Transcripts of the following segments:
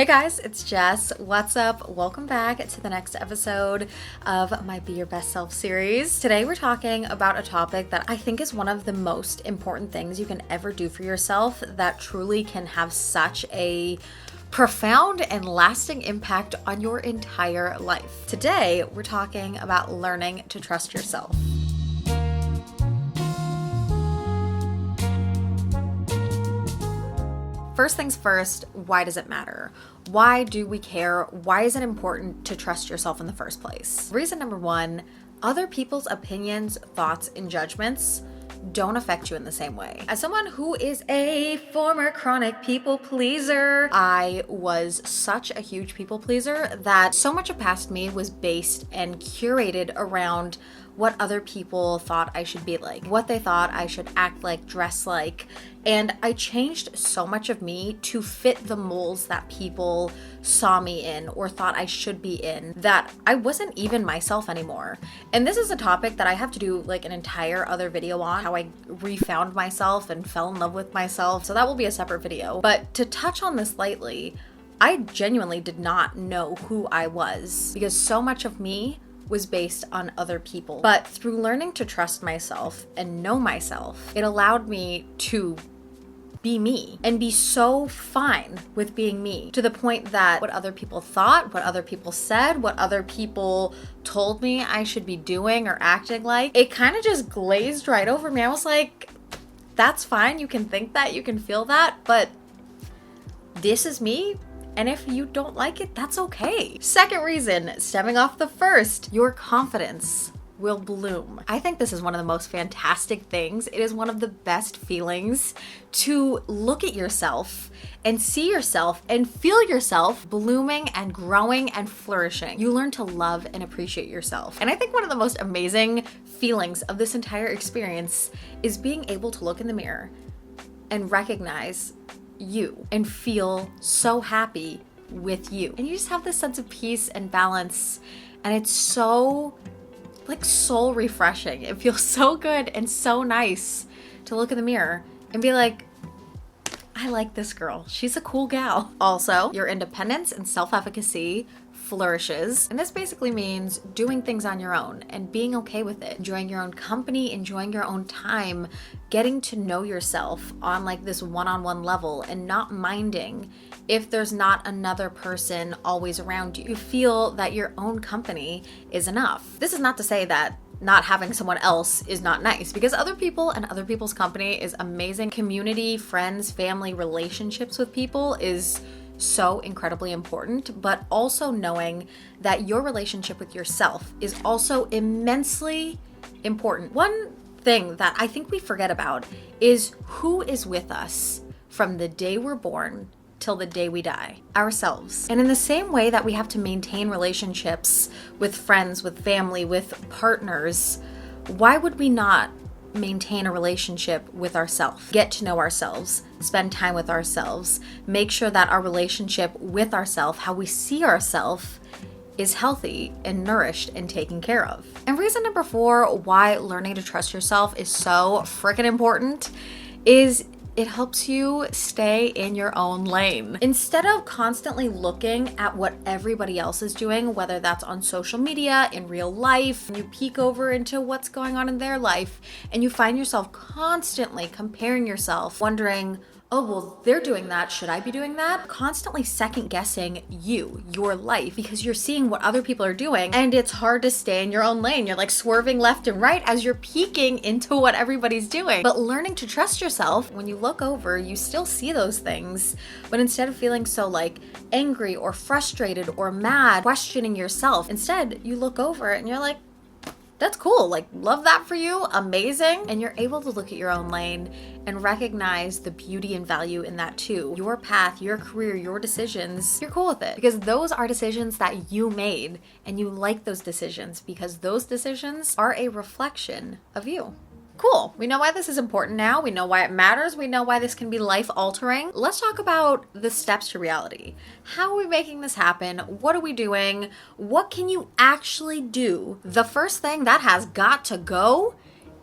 Hey guys, it's Jess. What's up? Welcome back to the next episode of my Be Your Best Self series. Today we're talking about a topic that I think is one of the most important things you can ever do for yourself that truly can have such a profound and lasting impact on your entire life. Today we're talking about learning to trust yourself. First things first, why does it matter? Why do we care? Why is it important to trust yourself in the first place? Reason number one, other people's opinions, thoughts, and judgments don't affect you in the same way. As someone who is a former chronic people pleaser, I was such a huge people pleaser that so much of past me was based and curated around what other people thought I should be like, what they thought I should act like, dress like. And I changed so much of me to fit the molds that people saw me in or thought I should be in that I wasn't even myself anymore. And this is a topic that I have to do like an entire other video on, how I refound myself and fell in love with myself. So that will be a separate video. But to touch on this lightly, I genuinely did not know who I was because so much of me was based on other people. But through learning to trust myself and know myself, it allowed me to be me and be so fine with being me to the point that what other people thought, what other people said, what other people told me I should be doing or acting like, it kind of just glazed right over me. I was like, that's fine. You can think that, you can feel that, but this is me. And if you don't like it, that's okay. Second reason, stemming off the first, your confidence will bloom. I think this is one of the most fantastic things. It is one of the best feelings to look at yourself and see yourself and feel yourself blooming and growing and flourishing. You learn to love and appreciate yourself. And I think one of the most amazing feelings of this entire experience is being able to look in the mirror and recognize you and feel so happy with you. And you just have this sense of peace and balance. And it's so like soul refreshing. It feels so good and so nice to look in the mirror and be like, I like this girl. She's a cool gal. Also, your independence and self-efficacy flourishes. And this basically means doing things on your own and being okay with it. Enjoying your own company, enjoying your own time, getting to know yourself on like this one-on-one level and not minding if there's not another person always around you. You feel that your own company is enough. This is not to say that not having someone else is not nice, because other people and other people's company is amazing. Community, friends, family, relationships with people is so incredibly important, but also knowing that your relationship with yourself is also immensely important. One thing that I think we forget about is who is with us from the day we're born till the day we die, ourselves. And in the same way that we have to maintain relationships with friends, with family, with partners, why would we not maintain a relationship with ourselves, get to know ourselves, spend time with ourselves, make sure that our relationship with ourselves, how we see ourselves, is healthy and nourished and taken care of. And reason number four, why learning to trust yourself is so freaking important is it helps you stay in your own lane. Instead of constantly looking at what everybody else is doing, whether that's on social media, in real life, you peek over into what's going on in their life and you find yourself constantly comparing yourself, wondering, oh, well, they're doing that. Should I be doing that? Constantly second guessing your life, because you're seeing what other people are doing and it's hard to stay in your own lane. You're like swerving left and right as you're peeking into what everybody's doing. But learning to trust yourself, when you look over, you still see those things. But instead of feeling so like angry or frustrated or mad, questioning yourself, instead you look over and you're like, that's cool. Like, love that for you. Amazing. And you're able to look at your own lane and recognize the beauty and value in that too. Your path, your career, your decisions, you're cool with it because those are decisions that you made and you like those decisions because those decisions are a reflection of you. Cool. We know why this is important now. We know why it matters. We know why this can be life-altering. Let's talk about the steps to reality. How are we making this happen? What are we doing? What can you actually do? The first thing that has got to go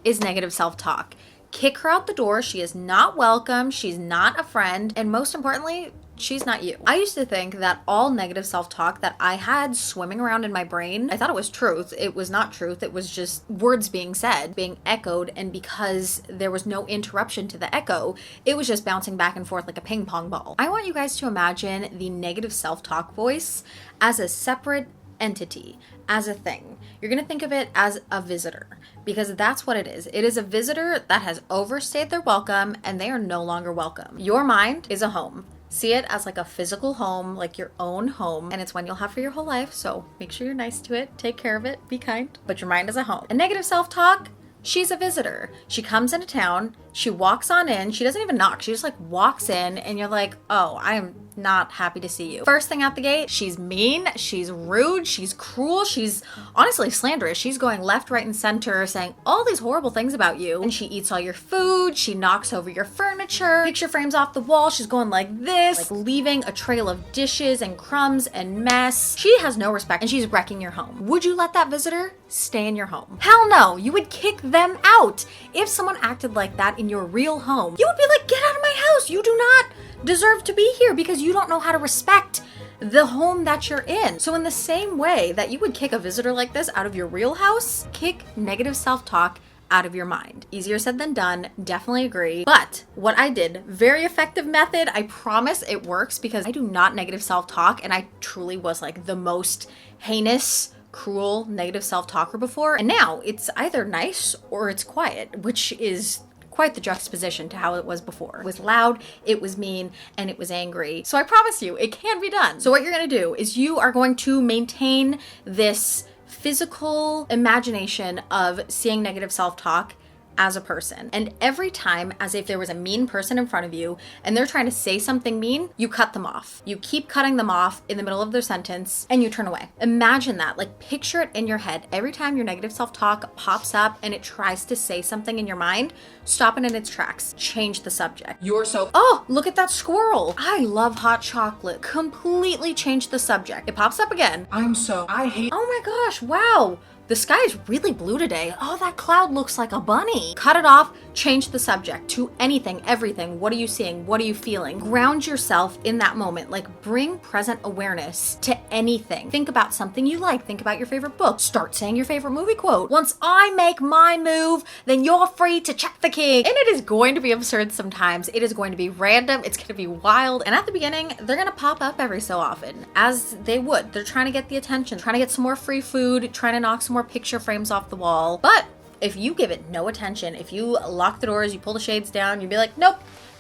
is negative self-talk. Kick her out the door. She is not welcome. She's not a friend. And most importantly, she's not you. I used to think that all negative self-talk that I had swimming around in my brain, I thought it was truth. It was not truth. It was just words being said, being echoed, and because there was no interruption to the echo, it was just bouncing back and forth like a ping pong ball. I want you guys to imagine the negative self-talk voice as a separate entity, as a thing. You're going to think of it as a visitor, because that's what it is. It is a visitor that has overstayed their welcome and they are no longer welcome. Your mind is a home. See it as like a physical home, like your own home, and it's one you'll have for your whole life, so make sure you're nice to it, take care of it, be kind, but your mind is a home. A negative self-talk, she's a visitor. She comes into town, she walks on in, she doesn't even knock, she just like walks in, and you're like, oh, I am not happy to see you. First thing out the gate, she's mean, she's rude, she's cruel, she's honestly slanderous. She's going left, right, and center saying all these horrible things about you. And she eats all your food, she knocks over your furniture, picture frames off the wall, she's going like this, like leaving a trail of dishes and crumbs and mess. She has no respect and she's wrecking your home. Would you let that visitor stay in your home? Hell no, you would kick them out. If someone acted like that in your real home, you would be like, get out of my house. You do not deserve to be here because you don't know how to respect the home that you're in. So in the same way that you would kick a visitor like this out of your real house, kick negative self-talk out of your mind. Easier said than done, definitely agree. But what I did, very effective method, I promise it works because I do not negative self-talk, and I truly was like the most heinous, cruel, negative self-talker before. And now it's either nice or it's quiet, which is quite the juxtaposition to how it was before. It was loud, it was mean, and it was angry. So I promise you, it can be done. So what you're gonna do is you are going to maintain this physical imagination of seeing negative self-talk as a person. And every time, as if there was a mean person in front of you and they're trying to say something mean, you cut them off. You keep cutting them off in the middle of their sentence and you turn away. Imagine that, like picture it in your head. Every time your negative self-talk pops up and it tries to say something in your mind, stop it in its tracks. Change the subject. Oh, look at that squirrel. I love hot chocolate. Completely change the subject. It pops up again. Oh my gosh, wow. The sky is really blue today. Oh, that cloud looks like a bunny. Cut it off, change the subject to anything, everything. What are you seeing? What are you feeling? Ground yourself in that moment. Like bring present awareness to anything. Think about something you like. Think about your favorite book. Start saying your favorite movie quote. Once I make my move, then you're free to check the king. And it is going to be absurd sometimes. It is going to be random. It's going to be wild. And at the beginning, they're going to pop up every so often, as they would. They're trying to get the attention, trying to get some more free food, trying to knock some more picture frames off the wall. But if you give it no attention, if you lock the doors, you pull the shades down, you'd be like, nope,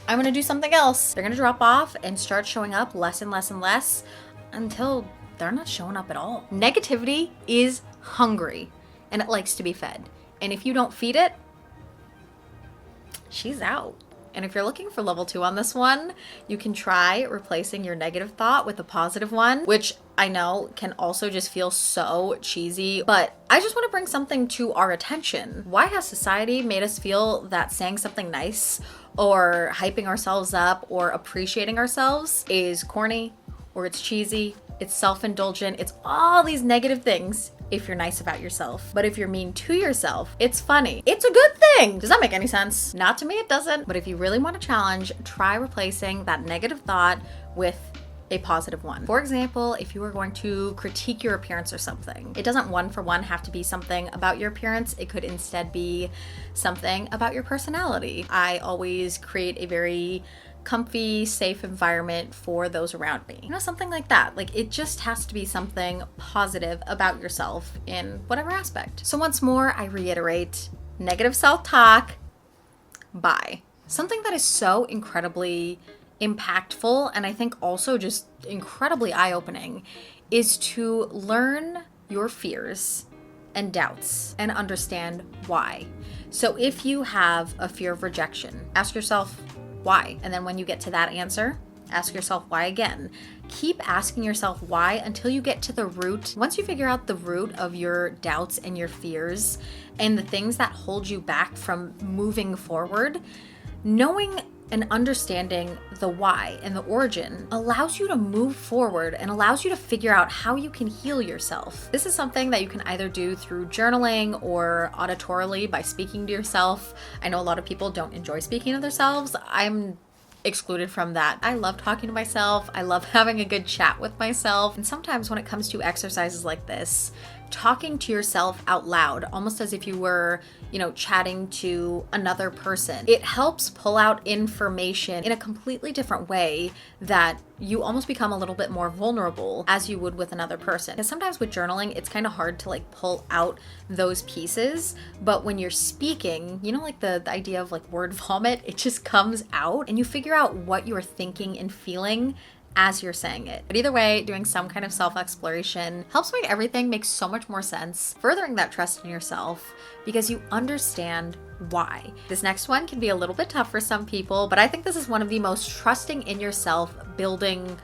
I'm gonna do something else. They're gonna drop off and start showing up less and less and less until they're not showing up at all. Negativity is hungry and it likes to be fed. And if you don't feed it, she's out. And if you're looking for level 2 on this one, you can try replacing your negative thought with a positive one, which I know can also just feel so cheesy, but I just want to bring something to our attention. Why has society made us feel that saying something nice or hyping ourselves up or appreciating ourselves is corny or it's cheesy, it's self-indulgent, it's all these negative things if you're nice about yourself. But if you're mean to yourself, it's funny. It's a good thing. Does that make any sense? Not to me, it doesn't. But if you really want a challenge, try replacing that negative thought with a positive one. For example, if you were going to critique your appearance or something, it doesn't one for one have to be something about your appearance. It could instead be something about your personality. I always create a very comfy, safe environment for those around me. You know, something like that. Like it just has to be something positive about yourself in whatever aspect. So once more, I reiterate, negative self-talk, bye. Something that is so incredibly impactful and I think also just incredibly eye-opening is to learn your fears and doubts and understand why. So if you have a fear of rejection, ask yourself why. And then when you get to that answer, ask yourself why again. Keep asking yourself why until you get to the root. Once you figure out the root of your doubts and your fears and the things that hold you back from moving forward, knowing and understanding the why and the origin allows you to move forward and allows you to figure out how you can heal yourself. This is something that you can either do through journaling or auditorily by speaking to yourself. I know a lot of people don't enjoy speaking to themselves. I'm excluded from that. I love talking to myself. I love having a good chat with myself. And sometimes when it comes to exercises like this, talking to yourself out loud, almost as if you were, chatting to another person, it helps pull out information in a completely different way that you almost become a little bit more vulnerable as you would with another person. Because sometimes with journaling, it's kind of hard to pull out those pieces. But when you're speaking, the idea of word vomit, it just comes out and you figure out what you're thinking and feeling as you're saying it. But either way, doing some kind of self-exploration helps make everything make so much more sense, furthering that trust in yourself because you understand why. This next one can be a little bit tough for some people, but I think this is one of the most trusting in yourself building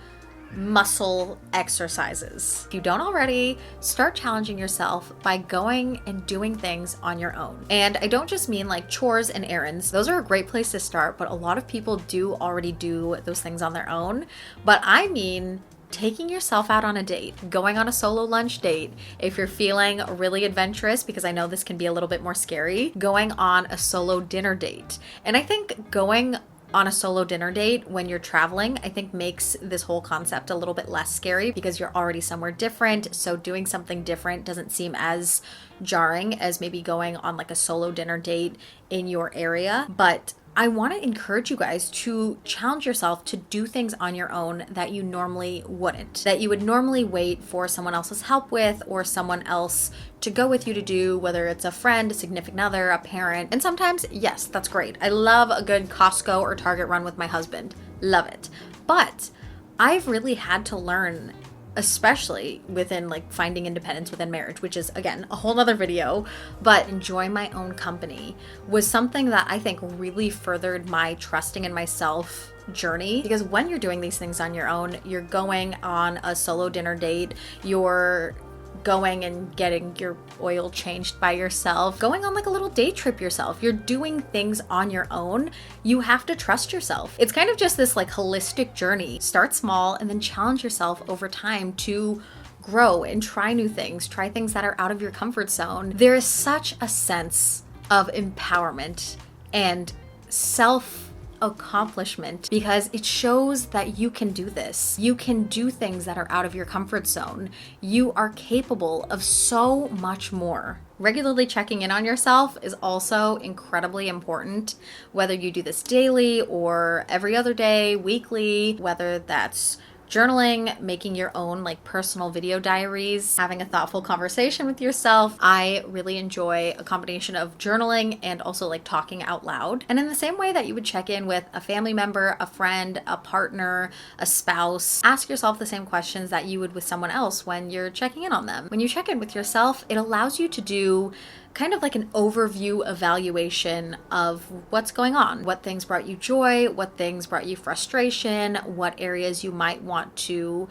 muscle exercises. If you don't already, start challenging yourself by going and doing things on your own. And I don't just mean chores and errands. Those are a great place to start, but a lot of people do already do those things on their own. But I mean taking yourself out on a date, going on a solo lunch date, if you're feeling really adventurous, because I know this can be a little bit more scary, going on a solo dinner date. And I think going on a solo dinner date when you're traveling, I think makes this whole concept a little bit less scary because you're already somewhere different. So doing something different doesn't seem as jarring as maybe going on a solo dinner date in your area. But I want to encourage you guys to challenge yourself to do things on your own that you normally wouldn't, that you would normally wait for someone else's help with or someone else to go with you to do, whether it's a friend, a significant other, a parent. And sometimes, yes, that's great. I love a good Costco or Target run with my husband. Love it. But I've really had to learn, especially within finding independence within marriage, which is again a whole nother video, but enjoy my own company was something that I think really furthered my trusting in myself journey. Because when you're doing these things on your own, you're going on a solo dinner date, you're going and getting your oil changed by yourself, going on a little day trip yourself. You're doing things on your own. You have to trust yourself. It's kind of just this holistic journey. Start small and then challenge yourself over time to grow and try new things, try things that are out of your comfort zone. There is such a sense of empowerment and self-accomplishment because it shows that you can do this. You can do things that are out of your comfort zone. You are capable of so much more. Regularly checking in on yourself is also incredibly important, whether you do this daily or every other day, weekly, whether that's journaling, making your own personal video diaries, having a thoughtful conversation with yourself. I really enjoy a combination of journaling and also talking out loud. And in the same way that you would check in with a family member, a friend, a partner, a spouse, ask yourself the same questions that you would with someone else when you're checking in on them. When you check in with yourself, it allows you to do kind of an overview evaluation of what's going on, what things brought you joy, what things brought you frustration, what areas you might want to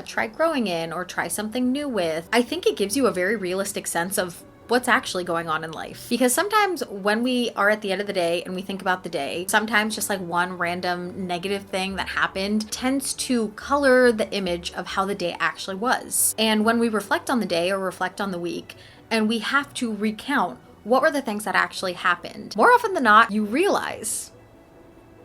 try growing in or try something new with. I think it gives you a very realistic sense of what's actually going on in life. Because sometimes when we are at the end of the day and we think about the day, sometimes just one random negative thing that happened tends to color the image of how the day actually was. And when we reflect on the day or reflect on the week, and we have to recount what were the things that actually happened, more often than not, you realize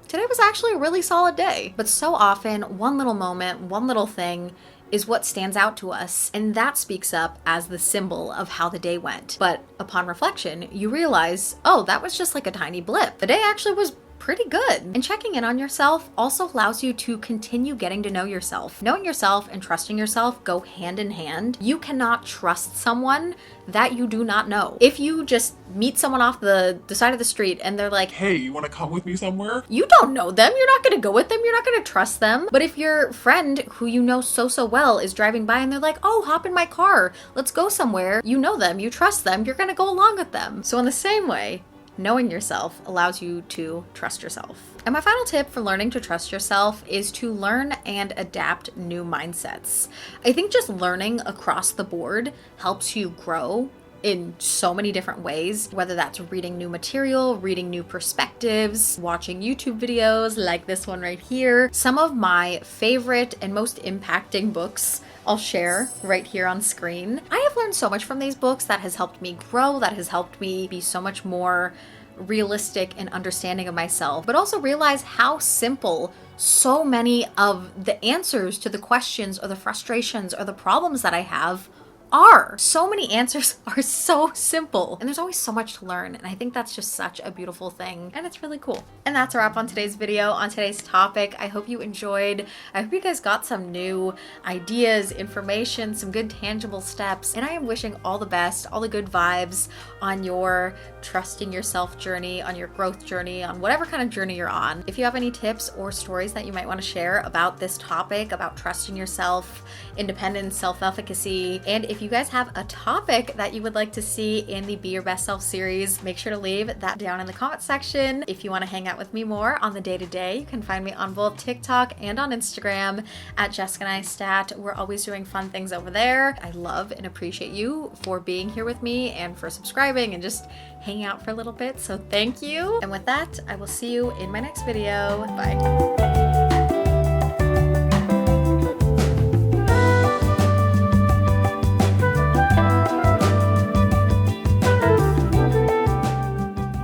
today was actually a really solid day. But so often, one little moment, one little thing is what stands out to us, and that speaks up as the symbol of how the day went. But upon reflection, you realize, oh, that was just a tiny blip. The day actually was pretty good. And checking in on yourself also allows you to continue getting to know yourself. Knowing yourself and trusting yourself go hand in hand. You cannot trust someone that you do not know. If you just meet someone off the side of the street and they're like, hey, you want to come with me somewhere? You don't know them. You're not going to go with them. You're not going to trust them. But if your friend who you know so well is driving by and they're like, oh, hop in my car, let's go somewhere. You know them. You trust them. You're going to go along with them. So in the same way, knowing yourself allows you to trust yourself. And my final tip for learning to trust yourself is to learn and adapt new mindsets. I think just learning across the board helps you grow in so many different ways, whether that's reading new material, reading new perspectives, watching YouTube videos like this one right here. Some of my favorite and most impacting books I'll share right here on screen. I have learned so much from these books that has helped me grow, that has helped me be so much more realistic and understanding of myself, but also realize how simple so many of the answers to the questions or the frustrations or the problems that I have are. So many answers are so simple, and there's always so much to learn, and I think that's just such a beautiful thing, and it's really cool. And that's a wrap on today's video, on today's topic. I hope you enjoyed. I hope you guys got some new ideas, information, some good tangible steps, and I am wishing all the best, all the good vibes on your trusting yourself journey, on your growth journey, on whatever kind of journey you're on. If you have any tips or stories that you might want to share about this topic, about trusting yourself, independence, self-efficacy, and if you guys have a topic that you would like to see in the Be Your Best Self series, make sure to leave that down in the comment section. If you want to hang out with me more on the day-to-day, you can find me on both TikTok and on Instagram at Jessica Neistadt. We're always doing fun things over there. I love and appreciate you for being here with me and for subscribing and just hanging out for a little bit. So thank you. And with that, I will see you in my next video. Bye.